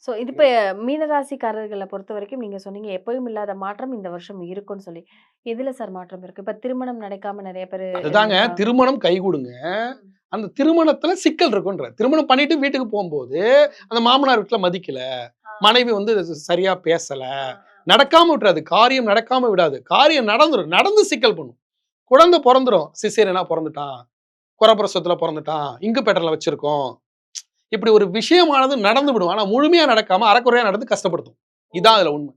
So இது இப்ப மீனராசிக்காரர்கள பொறுத்தவரைக்கும் நீங்க சொன்னீங்க, எப்பவும் இல்லாத மாற்றம் இந்த வருஷம் இருக்கும்ன்னு சொல்லி. எதுல சார் மாற்றம் இருக்கு? இப்ப திருமணம் நடக்காம நெறைய பேரு அதுதாங்க இருக்காங்க. திருமணம் கைகூடுங்க. ம். அந்த திருமணத்துல சிக்கல் இருக்குன்றேன். திருமணம் பண்ணிட்டு வீட்டுக்கு போம்போது, அந்த மாமனார் வீட்ல மதிக்கல. ஆ, மனைவி வந்து சரியா பேசல. ஆ, நடக்காம விட்டுறாது. காரியம் நடக்காம விடாது. காரியம் நடந்துரும். நடந்து சிக்கல் பண்ணும். குழந்தை பொறந்துரும். சிசேரியனா பொறந்துட்டான். குறப்பிரசவத்துல பொறந்துட்டான். இன்குபேட்டர்ல வச்சிருக்கோம். இப்படி ஒரு விஷயமானது நடந்து விடும். ஆனா முழுமையா நடக்காம அரைகுறையா நடந்து கஷ்டப்படுத்தும். இதான் அதுல உண்மை.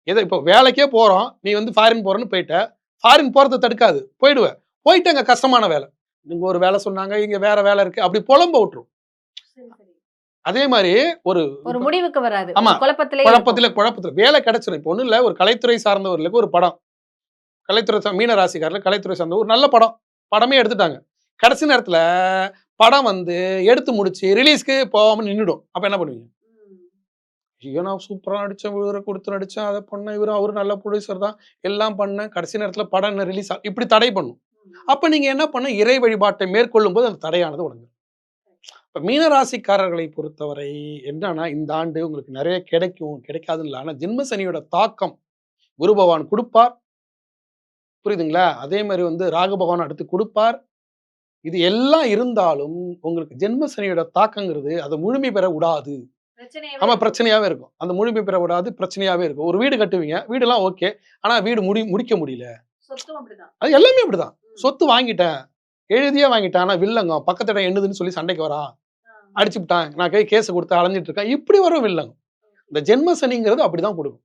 ஏதோ இப்போ வேலைக்கே போறோம். நீ வந்து ஃபாரின் போறேன்னு போயிட்ட. ஃபாரின் போறத தடுக்காது. போயிடுவ. போயிட்டு அங்க கஷ்டமான வேலை. இங்க ஒரு வேலை சொன்னாங்க. இங்க வேற வேலை இருக்கு. அப்படி புலம்ப விட்டுரும். சரி, சரி. அதே மாரி ஒரு ஒரு முடிவுக்கு வராது. ஆமா. ஒரு குழப்பத்திலே இருக்கும். குழப்பத்துல வேலை கிடைச்சிரும். இப்போ ஒண்ணும் இல்ல. ஒரு கலைத்துறை சார்ந்தவர்களுக்கு ஒரு படம். கலைத்துறை மீன ராசிக்காரர்கள் கலைத்துறை சார்ந்த ஒரு நல்ல படம். படமே எடுத்துட்டாங்க. கடைசி நேரத்துல படம் வந்து எடுத்து முடிச்சு ரிலீஸ்க்கு போகாம நின்னுடும். அப்ப என்ன பண்ணுவீங்க? ம். ஐயோ! நான் சூப்பரா நடிச்சேன். இவர குடுத்து நடிச்சேன். அத பண்ணேன். அவரு நல்ல புரொடியூசர் தான். எல்லாம் பண்ணேன். கடைசி நேரத்துல படம் இன்னும் ரிலீஸ் இப்படி தடை பண்ணும். ம். அப்ப நீங்க என்ன பண்ணணும்? இறை வழிபாட்டை மேற்கொள்ளும்போது அந்த தடையானது உடைஞ்சிரும். இப்ப மீன ராசிக்காரர்களை பொறுத்தவரை என்னன்னா, இந்த ஆண்டு உங்களுக்கு நெறைய கிடைக்கும், கிடைக்காதுன்னு இல்ல. ஆனா ஜென்ம சனியோட தாக்கம் குரு பகவான் குடுப்பார். புரியுதுங்களா? அதே மாரி வந்து ராகு பகவான் அடுத்து குடுப்பார். இது எல்லாம் இருந்தாலும், உங்களுக்கு ஜென்ம சனியோட தாக்கங்கிறது அத முழுமை பெற விடாது. பிரச்சனையாவே ஆமா இருக்கும். பிரச்சனையாவே இருக்கும். அந்த முழுமை பெற விடாது, பிரச்சனையாவே இருக்கும். ஒரு வீடு கட்டுவீங்க. வீடுலாம் ஓகே. ஆனா வீடு முடிக்க முடியல. சொத்தும் அப்படிதான். அது எல்லாமே அப்படிதான். ம். சொத்து வாங்கிட்டேன். எழுதியே வாங்கிட்டேன். ஆனா வில்லங்கம். பக்கத்து இடம் என்னதுன்னு சொல்லி சண்டைக்கு வரான். ஆ. அடிச்சுப்புட்டான். நான் கேஸ் குடுத்து அலைஞ்சுட்டு இருக்கேன். இப்படி வரும் வில்லங்கம். இந்த ஜென்ம சனிங்கிறது அப்படிதான் குடுக்கும்.